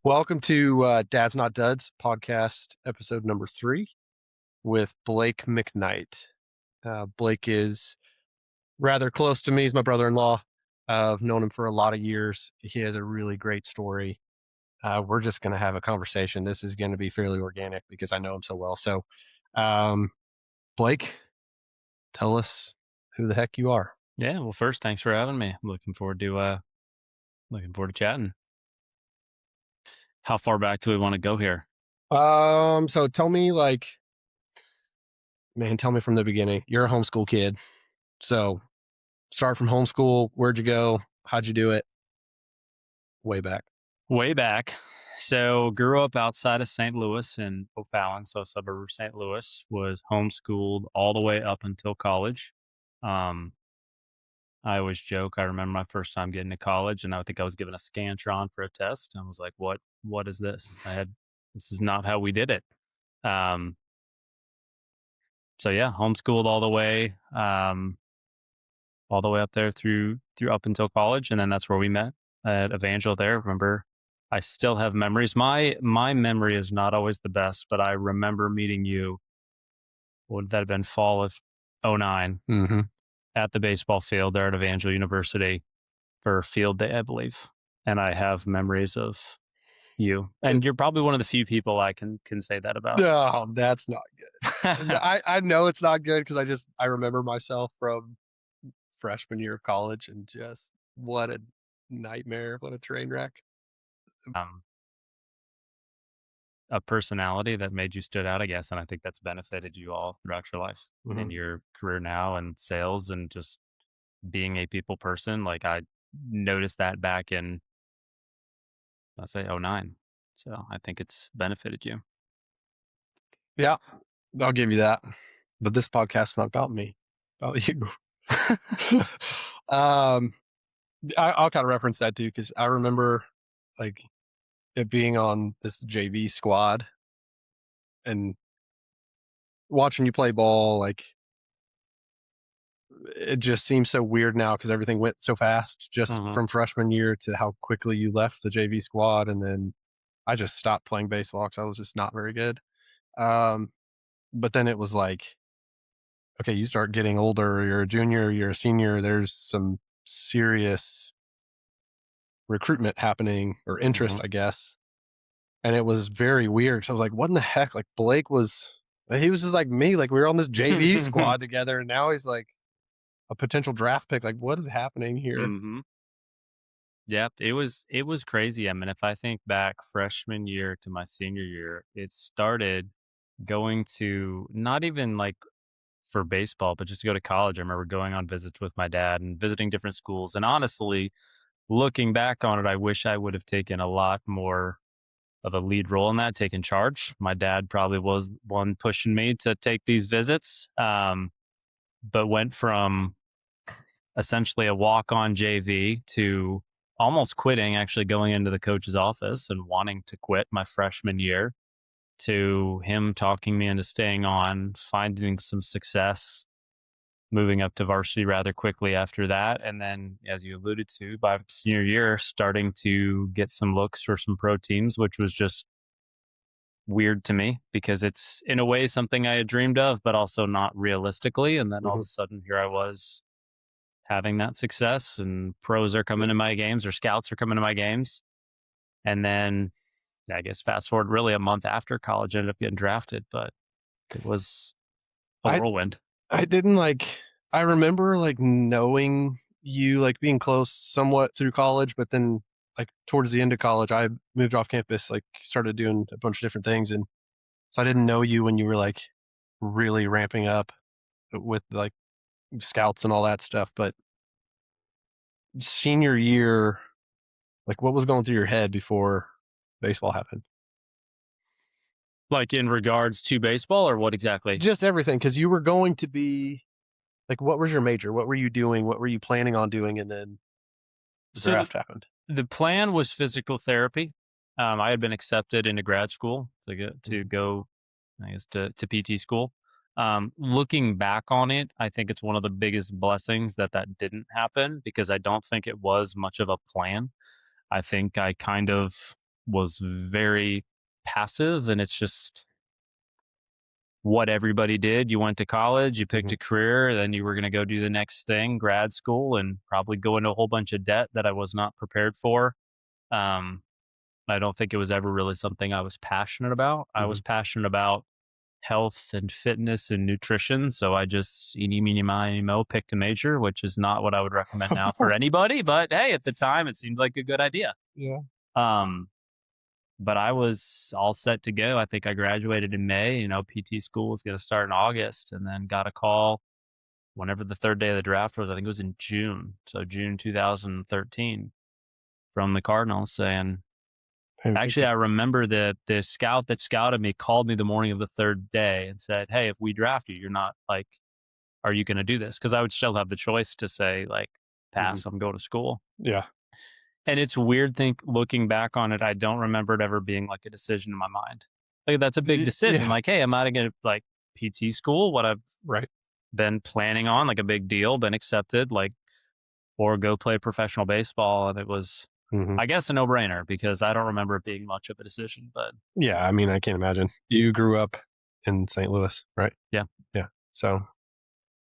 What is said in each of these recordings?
Welcome to Dad's Not Duds podcast, episode number 3 with Blake McKnight. Blake is rather close to me. He's my brother-in-law. I've known him for a lot of years. He has a really great story. We're just going to have a conversation. This is going to be fairly organic because I know him so well. So, um, Blake, tell us who the heck you are. Yeah, well, first, thanks for having me. Looking forward to chatting. How far back do we want to go here? So tell me tell me from the beginning. You're a homeschool kid. So start from homeschool. Where'd you go? How'd you do it? Way back. Way back. So, grew up outside of St. Louis in O'Fallon, so a suburb of St. Louis. Was homeschooled all the way up until college. Um, I always joke. I remember my first time getting to college, and I think I was given a Scantron for a test. And I was like, "What is this? This is not how we did it." Um, so yeah, homeschooled all the way up there through up until college, and then that's where we met at Evangel. There, remember, I still have memories. My memory is not always the best, but I remember meeting you. Would that have been fall of '09 Mm-hmm. at the baseball field there at Evangel University for field day, I believe, and I have memories of you, and you're probably one of the few people I can say that about. No, that's not good. I know it's not good because I remember myself from freshman year of college and just what a nightmare, what a train wreck. um, a personality that made you stood out, I guess. And I think that's benefited you all throughout your life Mm-hmm. and your career now and sales and just being a people person. Like I noticed that back in, let's say, '09. So I think it's benefited you. Yeah, I'll give you that. But this podcast's not about me, about you. um, I'll kind of reference that too because I remember like it being on this JV squad and watching you play ball. Like it just seems so weird now because everything went so fast just Hmm. from freshman year to how quickly you left the JV squad. And then I just stopped playing baseball because I was just not very good. Um, but then it was like, okay, you start getting older, you're a junior, you're a senior, there's some serious recruitment happening or Hmm. interest, I guess. And it was very weird. So I was like, what in the heck? Like he was just like me. Like we were on this JV squad together. And now he's like a potential draft pick. Like what is happening here? Hmm. Yeah, it was crazy. I mean, if I think back freshman year to my senior year, it started going to not even like for baseball, but just to go to college. I remember going on visits with my dad and visiting different schools. And honestly, looking back on it, I wish I would have taken a lot more of a lead role in that, taken charge. My dad probably was one pushing me to take these visits, but went from essentially a walk on JV to almost quitting, actually going into the coach's office and wanting to quit my freshman year, to him talking me into staying on, finding some success, moving up to varsity rather quickly after that. And then, as you alluded to, by senior year, starting to get some looks for some pro teams, which was just weird to me because it's in a way something I had dreamed of, but also not realistically. And then all of Mm-hmm. a sudden, here I was having that success, and pros are coming to my games or scouts are coming to my games. And then, I guess, fast forward really a month after college, I ended up getting drafted, but it was a I, whirlwind. I didn't I remember like knowing you, like being close somewhat through college, but then like towards the end of college, I moved off campus, like started doing a bunch of different things. And so I didn't know you when you were like really ramping up with like scouts and all that stuff. But senior year, like what was going through your head before baseball happened? Like in regards to baseball or what exactly? Just everything. Cause you were going to be like, what was your major? What were you doing? What were you planning on doing? And then the So draft happened. the plan was physical therapy. I had been accepted into grad school Mhm. I guess, to PT school. Looking back on it, I think it's one of the biggest blessings that didn't happen because I don't think it was much of a plan. I think I kind of was very passive, and it's just what everybody did. You went to college, you picked Mhm. a career, then you were going to go do the next thing, grad school, and probably go into a whole bunch of debt that I was not prepared for. Um, I don't think it was ever really something I was passionate about. I was Mhm. passionate about health and fitness and nutrition. So I just eeny, meeny, miny, mo picked a major, which is not what I would recommend now for anybody. But hey, at the time, it seemed like a good idea. Yeah. Um, but I was all set to go. I think I graduated in May. PT school was going to start in August, and then got a call whenever the third day of the draft was. I think it was in June. So June 2013 from the Cardinals saying, Hey, we actually, could I remember the scout that scouted me called me the morning of the third day and said, "Hey, if we draft you, you're not like, are you going to do this?" Because I would still have the choice to say like, Mhm. pass, I'm going to school. Yeah. And it's weird think looking back on it, I don't remember it ever being like a decision in my mind. Like that's a big decision. Yeah. Like, hey, am I going to like PT school? What I've Right. been planning on, like a big deal, been accepted, like, or go play professional baseball. And it was, Mhm. I guess, a no brainer because I don't remember it being much of a decision. But Yeah, I mean, I can't imagine. You grew up in St. Louis, right? yeah. Yeah. So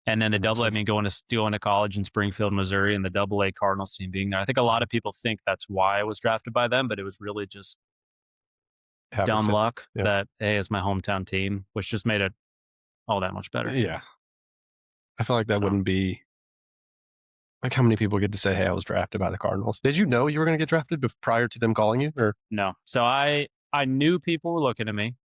And then the that makes double A, I sense. mean, going to college in Springfield, Missouri, and the double A Cardinals team being there. I think a lot of people think that's why I was drafted by them, but it was really just dumb Happenstance. luck Yeah. that A is my hometown team, which just made it all that much better. Yeah. I feel like that So wouldn't be like how many people get to say, "Hey, I was drafted by the Cardinals." Did you know you were gonna get drafted prior to them calling you? Or no, so I knew people were looking at me,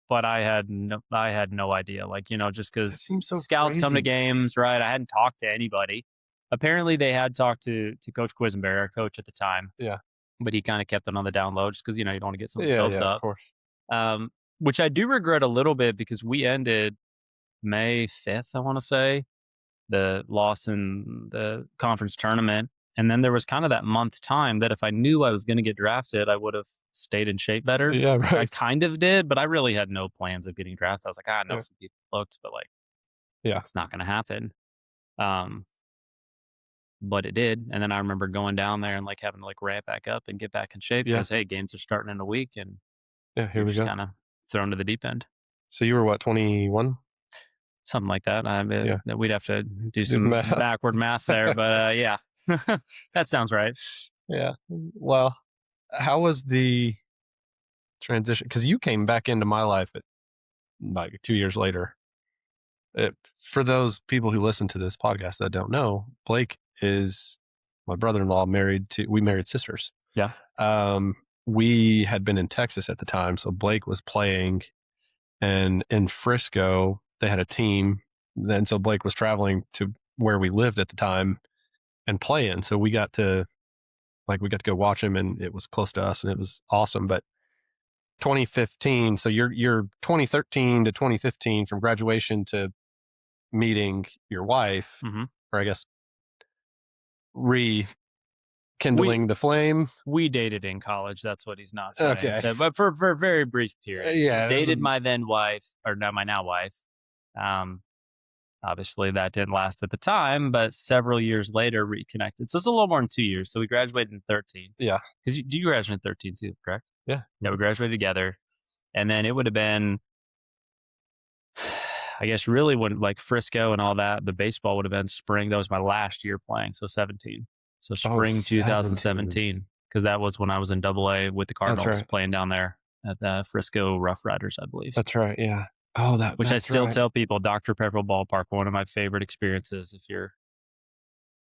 but I had no idea. Like just that because seems so scouts come to crazy. games, right? I hadn't talked to anybody. Apparently, they had talked to Coach Quisenberry, our coach at the time, Yeah. but he kind of kept it on the down low just because you don't want to get someone's Yeah, hopes yeah, of up. course. um, which I do regret a little bit because we ended May 5th, I want to say, the loss in the conference tournament. And then there was kind of that month time that if I knew I was going to get drafted, I would have stayed in shape better. Yeah, I right. kind of did, but I really had no plans of getting drafted. I was like, I know Yeah. some people looked, but like, Yeah. it's not going to happen. Um, but it did. And then I remember going down there and like having to like ramp back up and get back in shape Yeah. because, hey, games are starting in a week and Yeah, you're here we just go. kind of thrown to the deep end. So you were what, 21? Something like that. Yeah. We'd have to do Do the some math. backward math there, but yeah, that sounds right. Yeah. Well, how was the transition? Because you came back into my life at like 2 years later. For those people who listen to this podcast that don't know, Blake is my brother-in-law. We married sisters. Yeah. Um, we had been in Texas at the time, so Blake was playing, and in Frisco they had a team. Then so Blake was traveling to where we lived at the time and playing. So we got to go watch him, and it was close to us, and it was awesome. But 2015, so you're 2013 to 2015 from graduation to meeting your wife, hmm or I guess rekindling We the flame. we dated in college. That's what he's not saying. Okay. So, but for a very brief period, Yeah. dated my then wife, or now my now wife. Um, Obviously that didn't last at the time, but several years later reconnected. So it's a little more than 2 years. So we graduated in 13 Yeah. because you graduated in 13 too, correct? Yeah. Yeah, we graduated together, and then it would have been, I guess, really when like Frisco and all that, the baseball would have been spring. That was my last year playing, so 17. So Oh, spring 17. 2017, because that was when I was in Double A with the That's Cardinals right. playing down there at the Frisco Rough Riders, I believe. That's right. Yeah. Oh, Which I that's still right. tell people, Dr. Pepper Ballpark, one of my favorite experiences if you're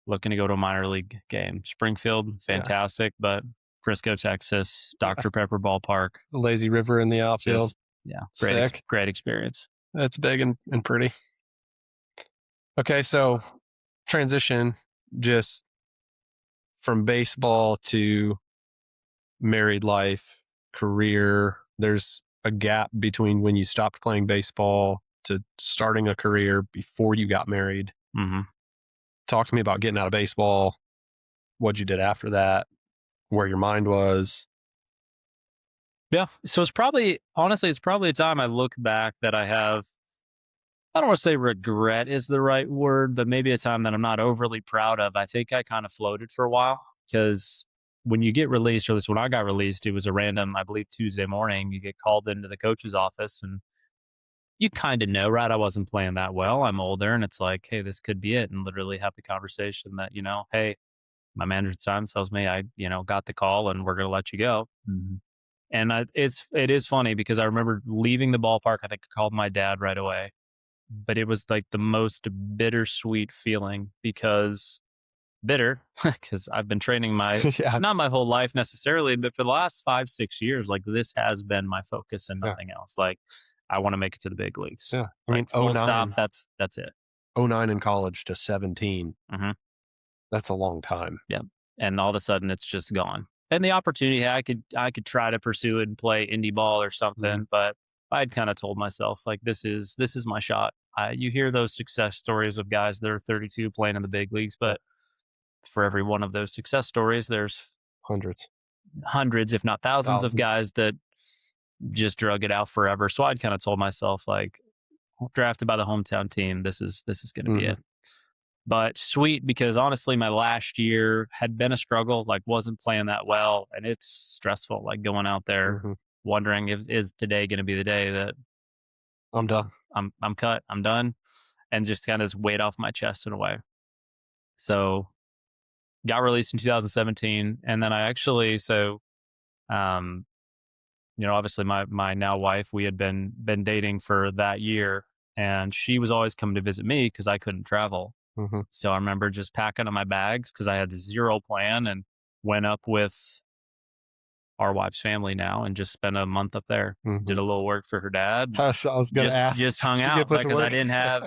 looking to go to a minor league game. Springfield, Yeah. fantastic, but Frisco, Texas, Dr. Pepper Ballpark, The lazy river in the outfield. just yeah, Sick. great experience. That's big and pretty. Okay, so transition just from baseball to married life, career. There's a gap between when you stopped playing baseball to starting a career before you got married. hmm Talk to me about getting out of baseball, what you did after that, where your mind was. Yeah. So it's probably a time I look back that I have, I don't want to say regret is the right word, but maybe a time that I'm not overly proud of. I think I kind of floated for a while because when you get released, or at least when I got released, it was a random, I believe, Tuesday morning. You get called into the coach's office, and you kind of know, right? I wasn't playing that well. I'm older, and it's like, hey, this could be it. And literally have the conversation that, hey, my manager at the time tells me got the call and we're going to let you go. Mhm. And it is funny because I remember leaving the ballpark. I think I called my dad right away, but it was like the most bittersweet feeling because bitter because I've been training Yeah, not my whole life necessarily, but for the last 5, 6 years, like this has been my focus and yeah, nothing else. Like I want to make it to the big leagues. yeah. I Like mean, full stop. That's it. '09 in college to 17, Hmm. that's a long time. Yeah. And all of a sudden it's just gone. And the opportunity, I could try to pursue it and play indie ball or Mhm. something, but I'd kind of told myself like this is my shot. You hear those success stories of guys that are 32 playing in the big leagues, Yeah, but for every one of those success stories, there's hundreds, hundreds, if not thousands, of thousands. guys that just drug it out forever. So I'd kind of told myself like, drafted by the hometown team, this is going to be Mhm, it. But sweet because honestly, my last year had been a struggle. Like wasn't playing that well, and it's stressful. Like going out there, mhm. wondering if is today going to be the day that I'm done. I'm cut, I'm done, and just kind of this weight off my chest in a way. So got released in 2017, and then I actually um obviously my now wife, we had been dating for that year, and she was always coming to visit me because I couldn't travel. Mhm, So I remember just packing up my bags because I had zero plan and went up with our wife's family now and just spent a month up there. Did mhm. a little work for her dad. I was gonna Just ask, hung did you get out put like to because I work? didn't have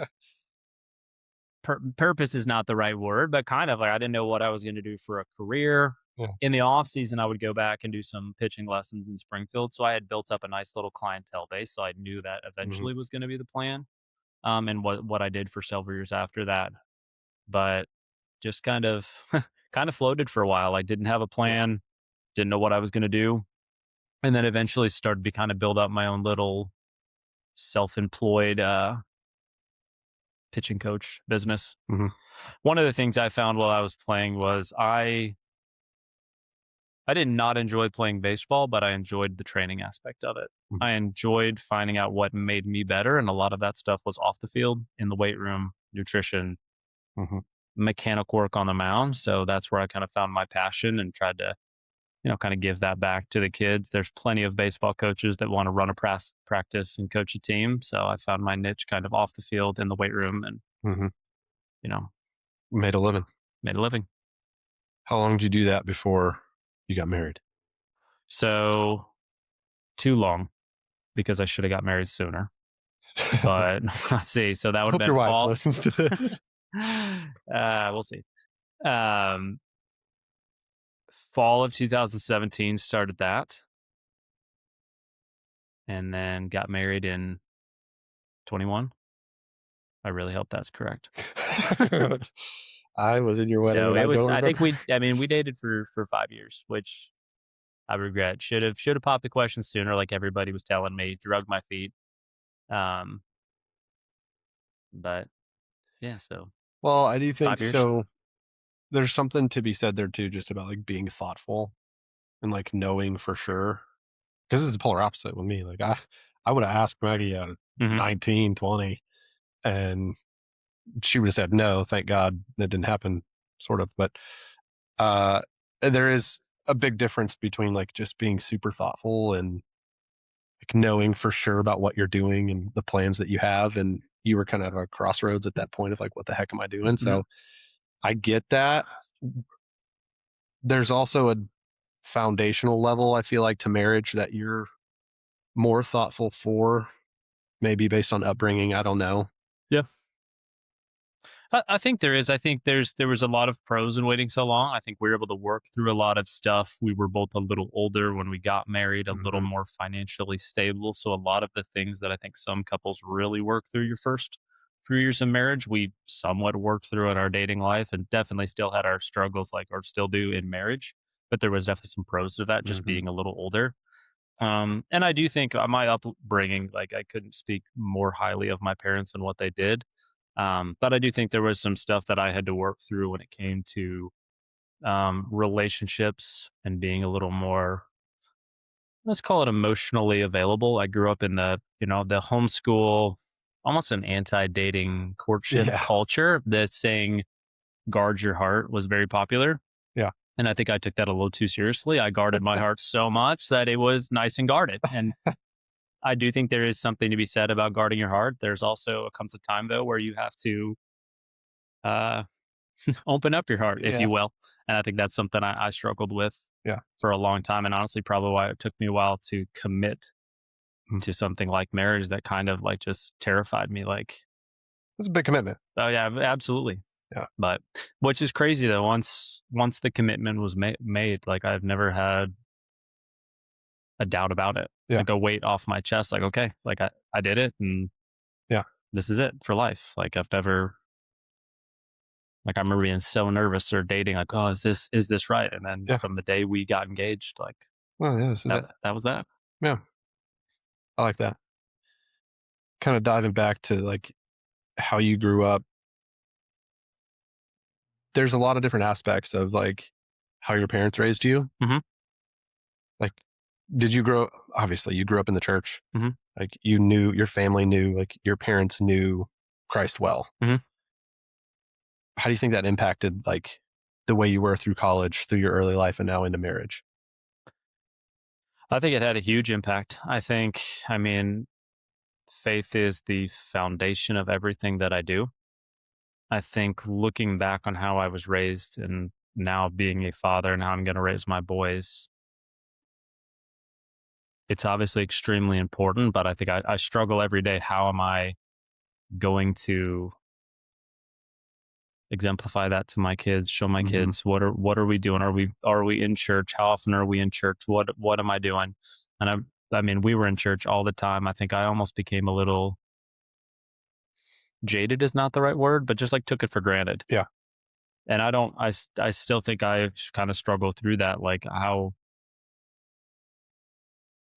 purpose is not the right word, but kind of like I didn't know what I was going to do for a career. Yeah, In the off season, I would go back and do some pitching lessons in Springfield. So I had built up a nice little clientele base. So I knew that mhm, eventually was going to be the plan. And what I did for several years after that. But just kind of kind of floated for a while. I didn't have a yeah, plan, didn't know what I was going to do, and then eventually started to kind of build up my own little self-employed pitching coach business. mhm, One of the things I found while I was playing was I did not enjoy playing baseball, but I enjoyed the training aspect of it. mhm, I enjoyed finding out what made me better, and a lot of that stuff was off the field, in the weight room, nutrition, mhm. mechanical work on the mound. So that's where I kind of found my passion and tried to kind of give that back to the kids. There's plenty of baseball coaches that want to run a practice and coach a team. So I found my niche kind of off the field in the weight room and, Mhm. you know, Made a living. made a living. How long did you do that before you got married? So too long because I should have got married sooner. But let's see. So that I would have hope been your wife fall. listens to this. We'll see. Um, Fall of 2017 started that and then got married in 21. I really hope that's correct. I was in your wedding So and it I was, don't I think remember. we dated for 5 years, which I regret. Should have popped the question sooner, like everybody was telling me, drug my feet. Um, but yeah, so Well, I do think 5 years. so. There's something to be said there too, just about like being thoughtful and like knowing for sure. Because this is the polar opposite with me. Like I would have asked Maggie at Hmm. 19, 20, and she would have said no. Thank God that didn't happen, sort of. But uh, there is a big difference between like just being super thoughtful and like knowing for sure about what you're doing and the plans that you have. And you were kind of at a crossroads at that point of like, what the heck am I doing? Hmm. So I get that. There's also a foundational level, I feel like, to marriage that you're more thoughtful for, maybe based on upbringing. I don't know. Yeah. I think there is. I think there was a lot of pros in waiting so long. I think we were able to work through a lot of stuff. We were both a little older when we got married, a little Hmm. more financially stable. So a lot of the things that I think some couples really work through your first few years of marriage, we somewhat worked through in our dating life, and definitely still had our struggles, like or still do in marriage. But there was definitely some pros to that, just Hmm. being a little older. And I do think my upbringing, like I couldn't speak more highly of my parents and what they did. But I do think there was some stuff that I had to work through when it came to relationships and being a little more, let's call it, emotionally available. I grew up in the homeschool, almost an anti-dating courtship Yeah. culture that's saying guard your heart was very popular. Yeah. And I think I took that a little too seriously. I guarded my heart so much that it was nice and guarded. And I do think there is something to be said about guarding your heart. There's also comes a time though where you have to uh, open up your heart, if Yeah. you will. And I think that's something I struggled with Yeah. for a long time, and honestly, probably why it took me a while to commit Mm. to something like marriage that kind of like just terrified me. Like, That's a big commitment. oh yeah, absolutely. Yeah. But which is crazy though. Once the commitment was made, like I've never had a doubt about it. Yeah. Like a weight off my chest. Like okay, like I did it, and Yeah. this is it for life. Like I've never, like I remember being so nervous or dating, like, oh, is this right? And then Yeah. from the day we got engaged, like Well, yeah, this is it. that was that. Yeah. I like that. Kind of diving back to like how you grew up. There's a lot of different aspects of like how your parents raised you. Mhm. Like, did you grow? Obviously, you grew up in the church. Mhm. Like, you knew your family knew, like your parents knew Christ well. Mhm. How do you think that impacted like the way you were through college, through your early life, and now into marriage? I think it had a huge impact. I mean, faith is the foundation of everything that I do. I think looking back on how I was raised and now being a father and how I'm going to raise my boys, it's obviously extremely important, but I think I struggle every day. How am I going to exemplify that to my kids, show my Mhm. kids what are we doing? Are we in church? How often are we in church? What am I doing? And I mean, we were in church all the time. I think I almost became a little jaded is not the right word, but just like took it for granted. Yeah. And I don't I still think I kind of struggle through that, like how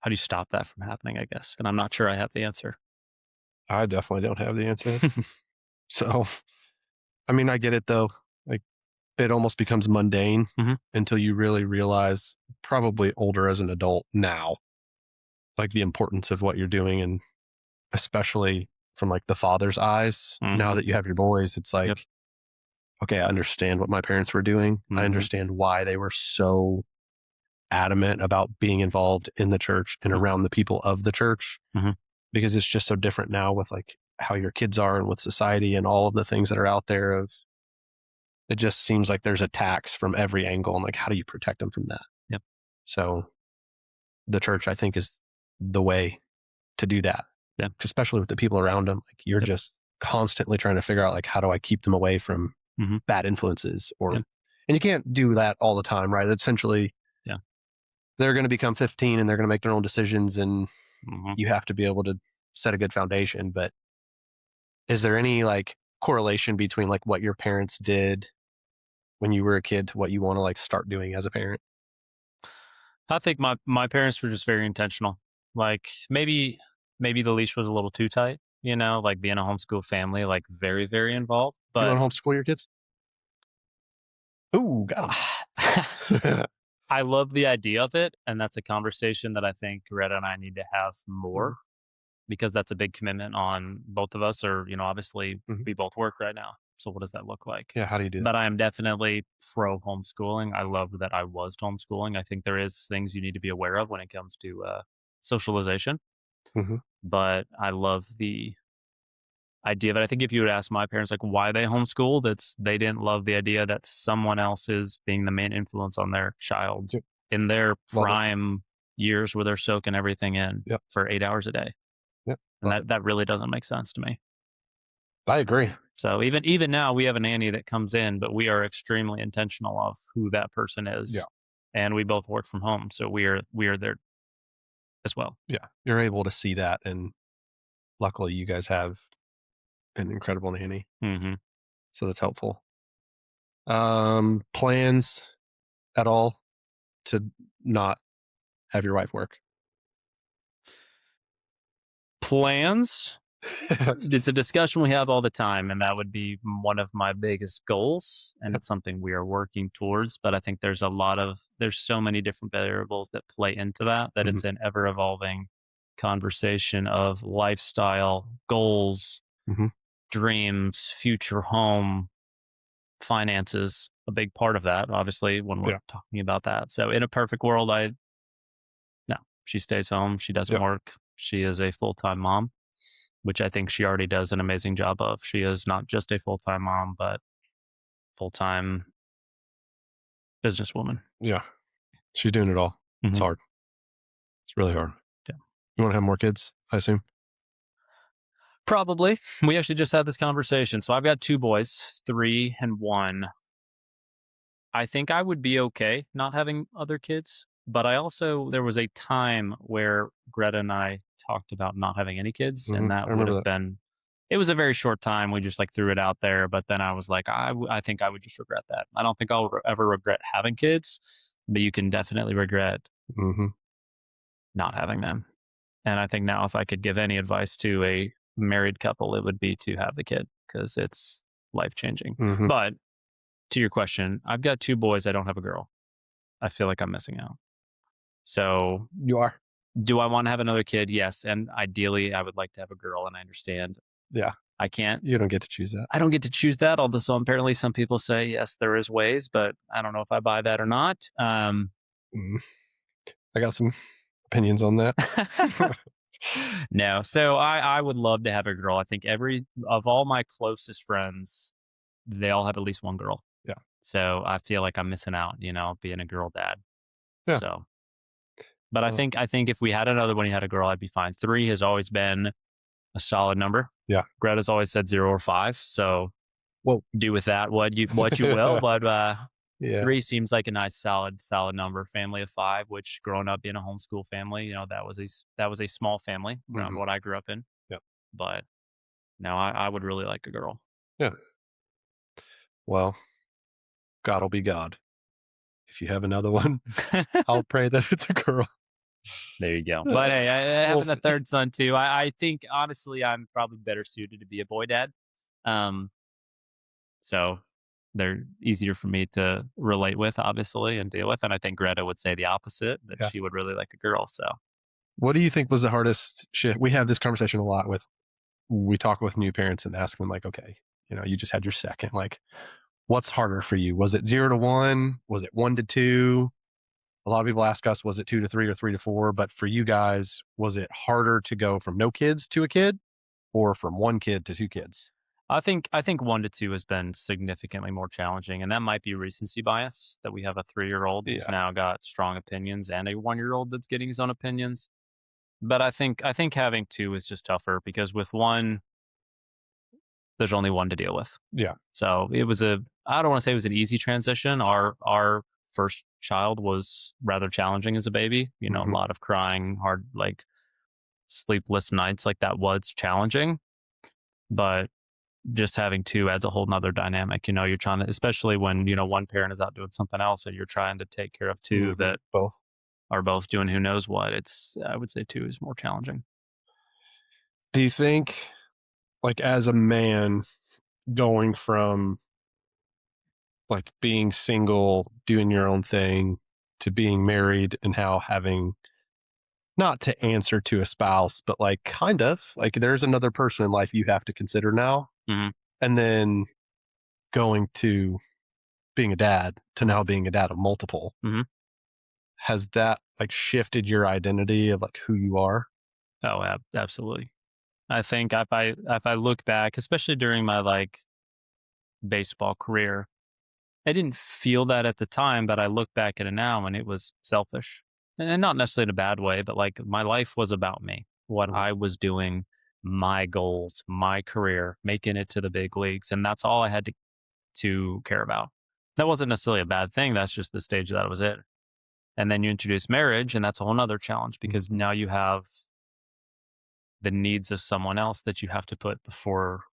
do you stop that from happening, I guess? And I'm not sure I have the answer. I definitely don't have the answer. So, I mean, I get it though. Like, it almost becomes mundane Mhm. until you really realize, probably older as an adult now, like the importance of what you're doing. And especially from like the father's eyes, now Mhm. that you have your boys, it's Yep. like, okay, I understand what my parents were doing. I Mhm. understand why they were so adamant about being involved in the church and Mhm. around the people of the church, Mhm. because it's just so different now with like how your kids are and with society and all of the things that are out there. Of it just seems like there's attacks from every angle, and like, how do you protect them from that? Yep. So the church, I think, is the way to do that, Yeah. especially with the people around them. Like, you're Yep. just constantly trying to figure out like, how do I keep them away from Mhm. bad influences? Or, Yep. and you can't do that all the time, right? Essentially, Yeah. they're going to become 15 and they're going to make their own decisions, and Mhm. you have to be able to set a good foundation. But is there any like correlation between like what your parents did when you were a kid to what you want to like start doing as a parent? I think my parents were just very intentional. Like maybe the leash was a little too tight, like being a homeschool family, like very, very involved. Do you But want to homeschool your kids? Ooh, got him. I love the idea of it. And that's a conversation that I think Greta and I need to have more because that's a big commitment on both of us. Or, obviously Mhm. we both work right now. So what does that look like? Yeah, how do you do that? But I am definitely pro homeschooling. I love that I was homeschooling. I think there is things you need to be aware of when it comes to socialization. Mhm. But I love the idea of it. I think if you would ask my parents like why they homeschooled, they didn't love the idea that someone else is being the main influence on their child Yep. in their Love it. prime years where they're soaking everything in Yep. for 8 hours a day. Yep. And Love that it. that really doesn't make sense to me. I agree. So even now we have a nanny that comes in, but we are extremely intentional of who that person Yeah. is. And we both work from home. So we are there as well. Yeah. You're able to see that. And luckily, you guys have an incredible nanny. Hmm. So that's helpful. Plans at all to not have your wife work? Plans. It's a discussion we have all the time, and that would be one of my biggest goals, and Yep. it's something we are working towards. But I think there's so many different variables that play into that Mhm. it's an ever evolving conversation of lifestyle, goals, Mhm. dreams, future home, finances, a big part of that, obviously, when we're Yeah. talking about that. So in a perfect world, no, she stays home, she doesn't Yep. work, she is a full-time mom, which I think she already does an amazing job of. She is not just a full-time mom, but full-time businesswoman. Yeah. She's doing it all. It's Mhm. hard. It's really hard. Yeah. You wanna have more kids, I assume? Probably. We actually just had this conversation. So I've got 2 boys, 3 and 1. I think I would be okay not having other kids, but there was a time where Greta and I talked about not having any kids, and Mhm. that I would remember have that. been it was a very short time. We just, like, threw it out there, but then I was like, I think I would just regret that. I don't think I'll ever regret having kids, but you can definitely regret Mhm. not having them. And I think now if I could give any advice to a married couple, it would be to have the kid because it's life changing. Mhm. But to your question, I've got 2 boys. I don't have a girl. I feel like I'm missing out. So, You are? do I want to have another kid? Yes. And ideally, I would like to have a girl. And I understand Yeah. I can't. You don't get to choose that. I don't get to choose that. Although, so apparently, some people say yes, there is ways, but I don't know if I buy that or not. Mm. I got some opinions on that. No. So I would love to have a girl. I think every of all my closest friends, they all have at least one girl. Yeah. So I feel like I'm missing out, being a girl dad. Yeah. So, but I Well, think I think if we had another one, he had a girl, I'd be fine. 3 has always been a solid number. yeah. Greta's always said 0 or 5. So Whoa. do with that what you will. But Yeah. 3 seems like a nice solid number. Family of 5, which growing up in a homeschool family, that was a small family around Mhm. what I grew up in. Yep. But no, I would really like a girl. Yeah. Well, God'll be God. If you have another one, I'll pray that it's a girl. There you go. But hey, We'll having a see. third son too, I think honestly I'm probably better suited to be a boy dad. Um, so they're easier for me to relate with, obviously, and deal with. And I think Greta would say the opposite, that Yeah. she would really like a girl. So What do you think was the hardest shift? We have this conversation a lot with we talk with new parents and ask them like, okay, you just had your second. Like, what's harder for you? Was it 0 to 1? Was it 1 to 2? A lot of people ask us, was it 2 to 3 or 3 to 4? But for you guys, was it harder to go from no kids to a kid or from 1 kid to 2 kids? I think 1 to 2 has been significantly more challenging, and that might be recency bias that we have a 3-year-old who's Yeah. now got strong opinions and a 1-year-old that's getting his own opinions. But I think having 2 is just tougher because with 1, there's only 1 to deal with. Yeah. So I don't want to say it was an easy transition. Our first child was rather challenging as a baby. A Mhm. lot of crying, hard, like sleepless nights. Like that was challenging. But just having 2 adds a whole nother dynamic. You're trying to, especially when, one parent is out doing something else and you're trying to take care of 2 Mhm. that Both. are both doing who knows what. I would say 2 is more challenging. Do you think, like, as a man going from like being single, doing your own thing, to being married and how having not to answer to a spouse, but like kind of like there's another person in life you have to consider now. Mhm. And then going to being a dad to now being a dad of multiple. Mhm. Has that like shifted your identity of like who you are? Oh, absolutely. I think if I look back, especially during my baseball career, I didn't feel that at the time, but I look back at it now and it was selfish. And not necessarily in a bad way, but like my life was about me, what Mhm. I was doing, my goals, my career, making it to the big leagues. And that's all I had to care about. That wasn't necessarily a bad thing. That's just the stage that I was in. And then you introduce marriage, and that's a whole nother challenge because Mhm. now you have the needs of someone else that you have to put before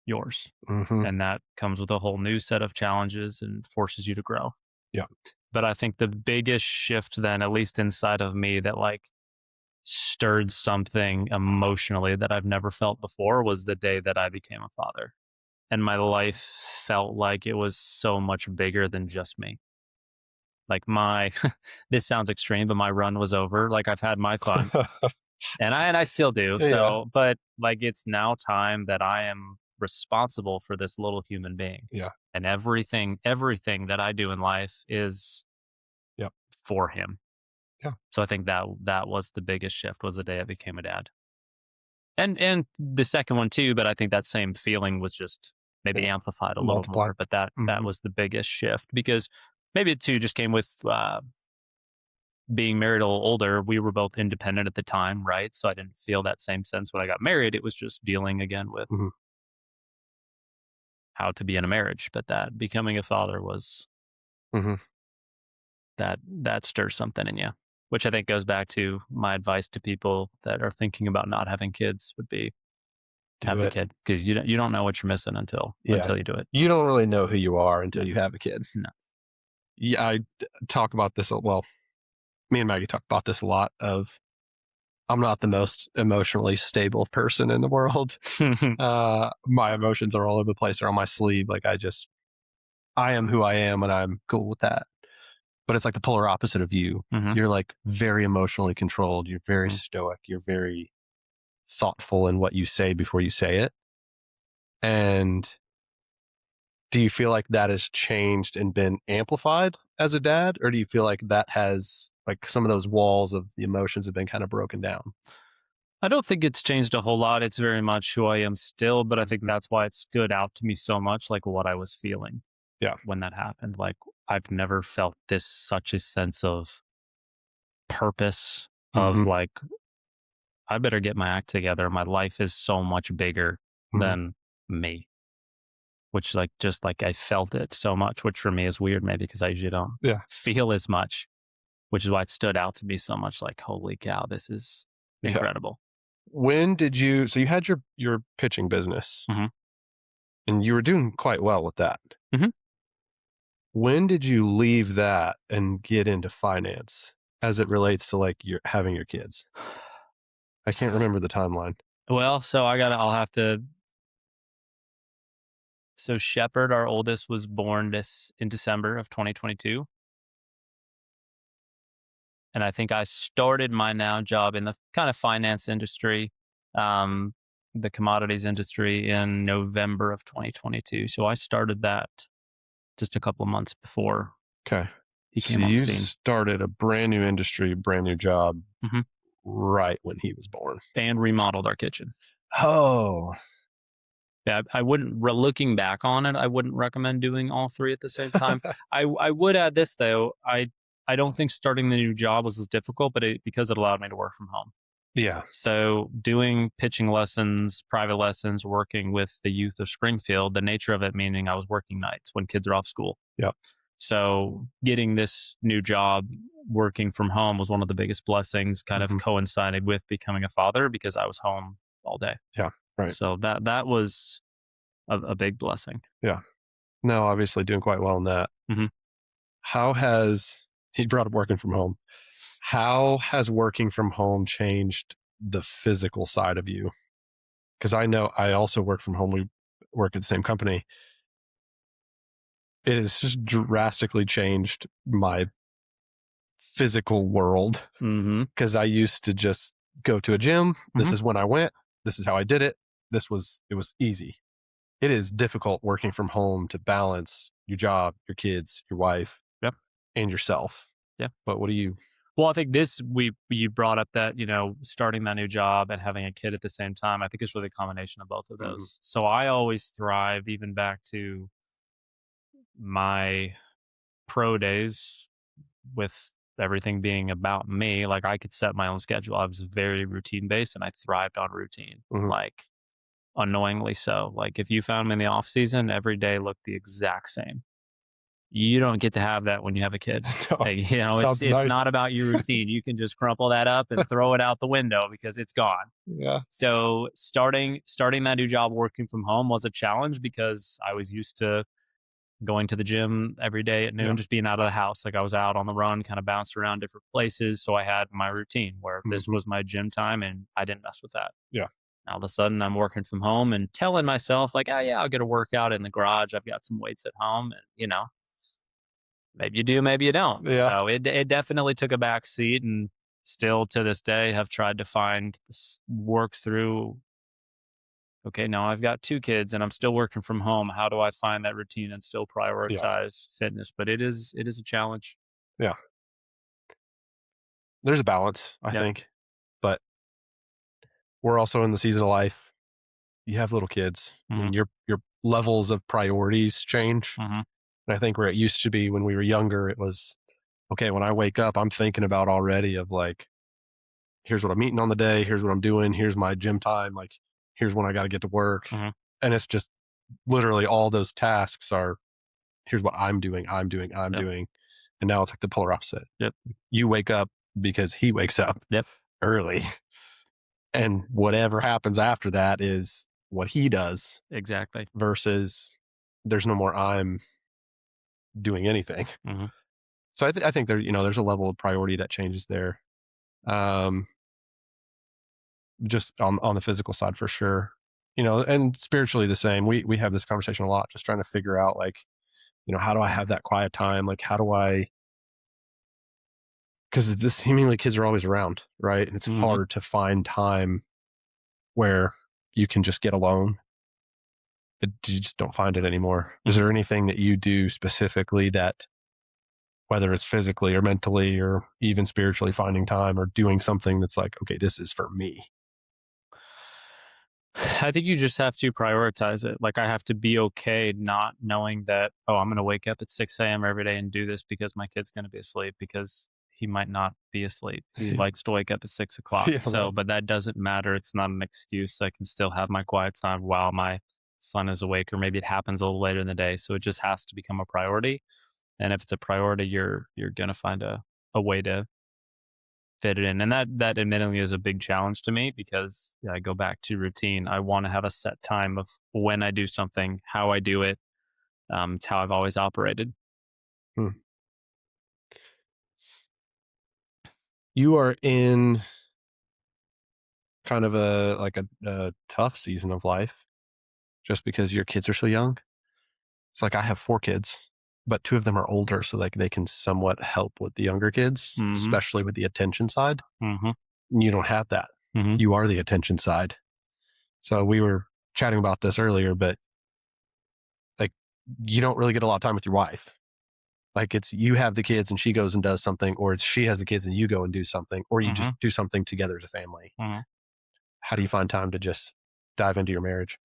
yours. Mhm. And that comes with a whole new set of challenges and forces you to grow. Yeah. But I think the biggest shift then, at least inside of me, that stirred something emotionally that I've never felt before was the day that I became a father. And my life felt like it was so much bigger than just me. Like my this sounds extreme, but my run was over. Like I've had my fun and I still do. Yeah. So, but like it's now time that I am responsible for this little human being. Yeah. And everything that I do in life is Yep. for him. Yeah. So I think that was the biggest shift was the day I became a dad. And the second one too, but I think that same feeling was just maybe Yeah. amplified a little Multiply. more, but that Mhm. was the biggest shift because maybe it too just came with being married a little older. We were both independent at the time, right? So I didn't feel that same sense when I got married. It was just dealing again with Mhm. how to be in a marriage, but that becoming a father was Mhm. that stirs something in you, which I think goes back to my advice to people that are thinking about not having kids would be have Do the it. kid because you don't know what you're missing Yeah. until you do it. You don't really know who you are until No, you have a kid. no. Yeah, talk about this. Well, me and Maggie talk about this a lot. Of I'm not the most emotionally stable person in the world. My emotions are all over the place. They're on my sleeve. Like I am who I am, and I'm cool with that. But it's like the polar opposite of you. Mhm, You're like very emotionally controlled. You're very mhm. stoic. You're very thoughtful in what you say before you say it. And do you feel like that has changed and been amplified as a dad? Or do you feel like that has, like, some of those walls of the emotions have been kind of broken down? I don't think it's changed a whole lot. It's very much who I am still, but I think Mhm. that's why it stood out to me so much, like what I was feeling Yeah. when that happened. Like I've never felt this such a sense of purpose of Mhm. like I better get my act together. My life is so much bigger Mhm. than me, which like just like I felt it so much, which for me is weird maybe because I usually don't Yeah. feel as much, which is why it stood out to me so much. Like, holy cow, this is Yeah. incredible. When did you so you had your pitching business, Hmm. and you were doing quite well with that. Hmm. When did you leave that and get into finance as it relates to, like, your having your kids? I can't remember the timeline. Well, I'll have to. So Shepard, our oldest, was born this in December of 2022. And I think I started my now job in the kind of finance industry, um, the commodities industry in November of 2022. So I started that just a couple of months before Okay. he So came on the you scene. started a brand new industry, brand new job Hmm. right when he was born. And remodeled our kitchen. Oh. Yeah, I wouldn't. Looking back on it, I wouldn't recommend doing all three at the same time. I would add this though. I don't think starting the new job was as difficult, but because it allowed me to work from home. Yeah. So doing pitching lessons, private lessons, working with the youth of Springfield, the nature of it meaning I was working nights when kids are off school. Yep. So getting this new job working from home was one of the biggest blessings, kind of Mhm. coincided with becoming a father because I was home all day. Yeah. Right. So that was a big blessing. Yeah. No, obviously doing quite well in that. Hmm. How has he brought up working from home? How has working from home changed the physical side of you? Because I know I also work from home. We work at the same company. It has just drastically changed my physical world Hmm. because I used to just go to a gym. This Hmm. is when I went. This is how I did it. It was easy. It is difficult working from home to balance your job, your kids, your wife, Yep. and yourself. Yeah. But what do you? Well, I think you brought up that starting that new job and having a kid at the same time. I think it's really a combination of both of Mhm. those. So I always thrived, even back to my pro days, with everything being about me. Like I could set my own schedule. I was very routine based, and I thrived on routine. Mhm. Like annoyingly so. Like if you found me in the off season, every day looked the exact same. You don't get to have that when you have a kid. No, Like, sounds it's nice. not about your routine. You can just crumple that up and throw it out the window because it's gone. Yeah. So starting that new job working from home was a challenge because I was used to going to the gym every day at Yeah. noon, just being out of the house. Like I was out on the run, kind of bouncing around different places. So I had my routine where this Mhm. was my gym time and I didn't mess with that. Yeah. All of a sudden, I'm working from home and telling myself, like, oh, yeah, I'll get a workout in the garage. I've got some weights at home. And, maybe you do, maybe you don't. Yeah. So it definitely took a back seat. And still to this day, have tried to work through, okay, now I've got 2 kids and I'm still working from home. How do I find that routine and still Yeah. prioritize fitness? But it is a challenge. Yeah. There's a balance, I Yep. think, but we're also in the season of life. You have little kids, Mhm. and your levels of priorities change. Mhm. And I think where it used to be when we were younger, it was, okay, when I wake up, I'm thinking about already of like, here's what I'm eating on the day, here's what I'm doing, here's my gym time, like here's when I got to get to work. Mhm. And it's just literally all those tasks are, here's what I'm Yep. doing. And now it's like the polar opposite. Yep. You wake up because he wakes up Yep. early. And whatever happens after that is what he does Exactly. versus there's no more I'm doing anything. Mhm. So I think there's a level of priority that changes there. Um, just on the physical side for sure. And spiritually the same. We have this conversation a lot, just trying to figure out like, how do I have that quiet time? Like how do I, because the seemingly kids are always around, right? And it's Mhm. hard to find time where you can just get alone. But you just don't find it anymore. Is Mhm. there anything that you do specifically that, whether it's physically or mentally or even spiritually, finding time or doing something that's like, okay, this is for me? I think you just have to prioritize it. Like I have to be okay not knowing that, oh, I'm going to wake up at 6 a.m. every day and do this because my kid's going to be asleep because he might not be asleep. He Yeah, likes to wake up at 6 o'clock. yeah, So, right. but that doesn't matter. It's not an excuse. I can still have my quiet time while my son is awake, or maybe it happens a little later in the day. So it just has to become a priority. And if it's a priority, you're going to find a way to fit it in. And that admittedly is a big challenge to me because I go back to routine. I want to have a set time of when I do something, how I do it. It's how I've always operated. Hmm. You are in kind of a tough season of life just because your kids are so young. It's like I have 4 kids, but 2 of them are older, so like they can somewhat help with the younger kids, Mm-hmm. especially with the attention side. Mm-hmm. You don't have that. Mm-hmm. You are the attention side. So we were chatting about this earlier, but like you don't really get a lot of time with your wife. Like it's you have the kids and she goes and does something, or it's she has the kids and you go and do something, or you Mm-hmm. just do something together as a family. Mm-hmm. How do you find time to just dive into your marriage?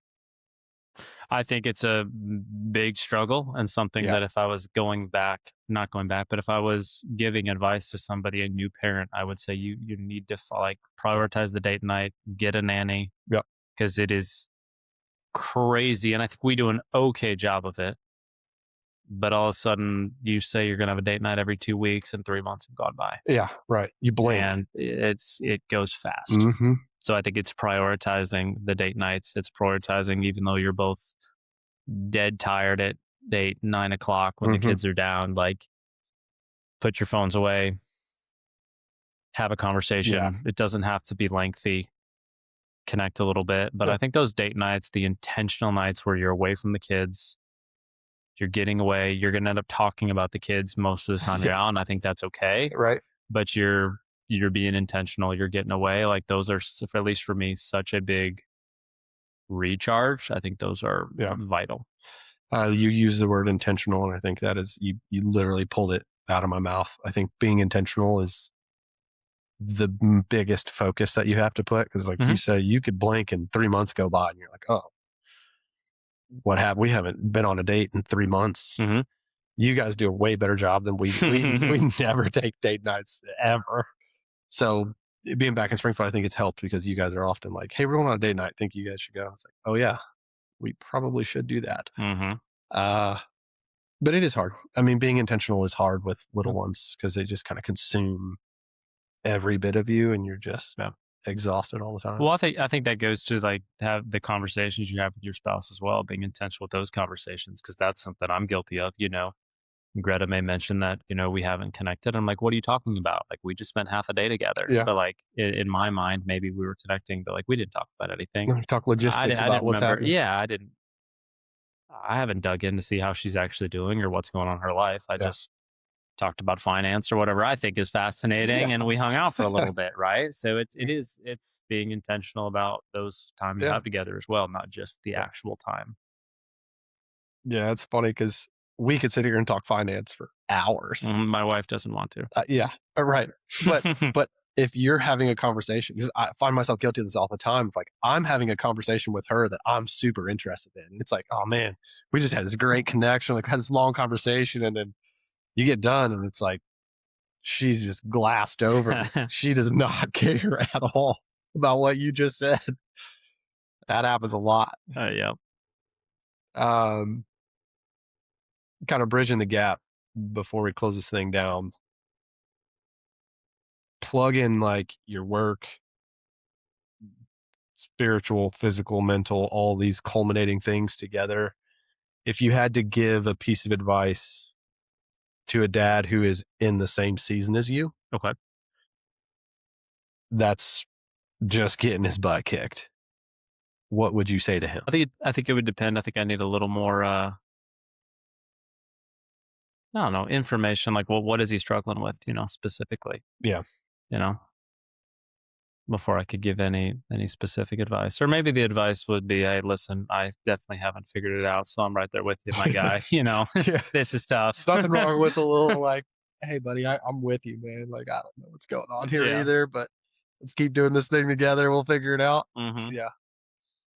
I think it's a big struggle and something Yeah. that if I was not going back, but if I was giving advice to somebody, a new parent, I would say you need to like prioritize the date night, get a nanny, Yeah. because it is crazy. And I think we do an okay job of it. But all of a sudden, you say you're going to have a date night every 2 weeks, and 3 months have gone by, Yeah. Right. You blink. and it goes fast. Mm-hmm. So I think it's prioritizing the date nights. It's prioritizing, even though you're both dead tired at 8, 9 o'clock when the Mm-hmm. kids are down. Like, put your phones away, have a Yeah. conversation. It doesn't have to be lengthy. Connect a little bit, but Yeah. I think those date nights, the intentional nights where you're away from the kids, you're getting away, you're going to end up talking about the kids most of the time you're Yeah. out, and I think that's okay. Right. But you're being intentional, you're getting away. Like those are, at least for me, such a big recharge. I think those are Yeah. vital. You use the word intentional, and I think that is you literally pulled it out of my mouth. I think being intentional is the biggest focus that you have to put because, like you Hmm. say, you could blink and 3 months go by, and you're like, oh, what have we haven't been on a date in 3 months. Hmm. You guys do a way better job than we do. We never take date nights ever. So being back in Springfield, I think it's helped because you guys are often like, hey, we're going on a date night. Think you guys should go. It's like, oh yeah, we probably should do that. Hmm. Uh, but it is hard. I mean, being intentional is hard with little ones because they just kind of consume every bit of you, and you're just Yeah. exhausted all the time. Well, I think that goes to like have the conversations you have with your spouse as well, being intentional with those conversations because that's something I'm guilty of. Greta may mention that we haven't connected. I'm like, what are you talking about? Like we just spent half a day together, Yeah. but like in my mind, maybe we were connecting, but like we didn't talk about anything. Talk I, di- logistics I about didn't what's remember. happening. Yeah, I didn't. I haven't dug in to see how she's actually doing or what's going on in her life. I Yeah. just talked about finance or whatever I think is Yeah. fascinating, and we hung out for a little bit, right? So it's being intentional about those time you Yeah. have together as well, not just the Yeah. actual time. Yeah. It's funny because we could sit here and talk finance for hours. My wife doesn't want to. Yeah. Right. But if you're having a conversation, because I find myself guilty of this all the time. If like I'm having a conversation with her that I'm super interested in, it's like, oh man, we just had this great connection, like had this long conversation, and then you get done, and it's like she's just glassed over. She does not care at all about what you just said. That happens a lot. Yeah. Um, Kind of bridging the gap before we close this thing down. Plug in like your work, spiritual, physical, mental, all these culminating things together. If you had to give a piece of advice to a dad who is in the same season as you, Okay. that's just getting his butt kicked, what would you say to him? I think it would depend. I think I need a little more I don't know, information like well, what is he struggling with, specifically, Yeah. you know, before I could give any specific advice. Or maybe the advice would be, hey, listen, I definitely haven't figured it out. So I'm right there with you, my guy. Yeah. This is tough. Nothing wrong with a little like, hey, buddy, I'm with you, man. Like, I don't know what's going on here Yeah. either, but let's keep doing this thing together. We'll figure it out. Hmm. Yeah.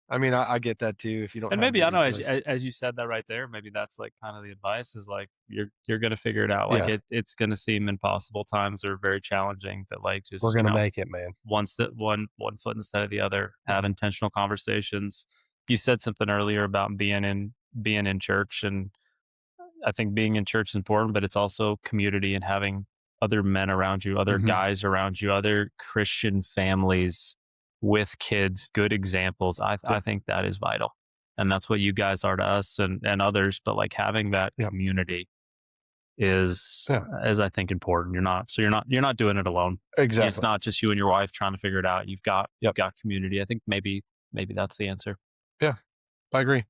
I mean, I get that too. If you don't And have maybe I any know choice. as you said that right there, maybe that's like kind of the advice is like you're gonna figure it out. Like Yeah. it's gonna seem impossible times or very challenging, but like We're just going to make it, man. one foot instead of the other. Have intentional conversations. You said something earlier about being in church, and I think being in church is important, but it's also community and having other men around you, other Mhm. guys around you, other Christian families with kids, good examples. I Yeah. think that is vital. And that's what you guys are to us and others. But like having that Yeah. community is Yeah. is I think important. You're not doing it alone. It's Exactly. not just you and your wife trying to figure it out. You've Yep. got community. I think maybe that's the answer. Yeah. I agree.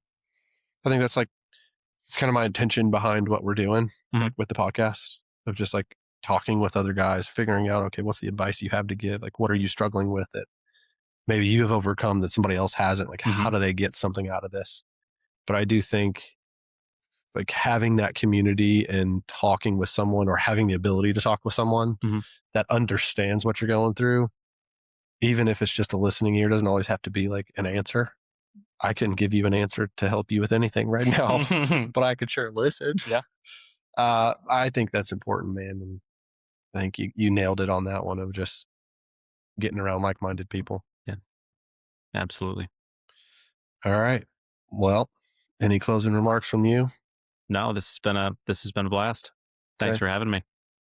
I think that's like, it's kind of my intention behind what we're doing, Mhm. like with the podcast, of just like talking with other guys, figuring out, okay, what's the advice you have to give? Like, what are you struggling with that maybe you have overcome that somebody else hasn't? Like, Mhm. how do they get something out of this? But I do think like having that community and talking with someone or having the ability to talk with someone Mhm. that understands what you're going through, even if it's just a listening ear, doesn't always have to be like an answer. I couldn't give you an answer to help you with anything right now, but I could sure listen. Yeah. I think that's important, man. And I think you nailed it on that one of just getting around like minded people. Yeah. Absolutely. All right. Well, any closing remarks from you? No, this has been a blast. Thanks Okay. for having me.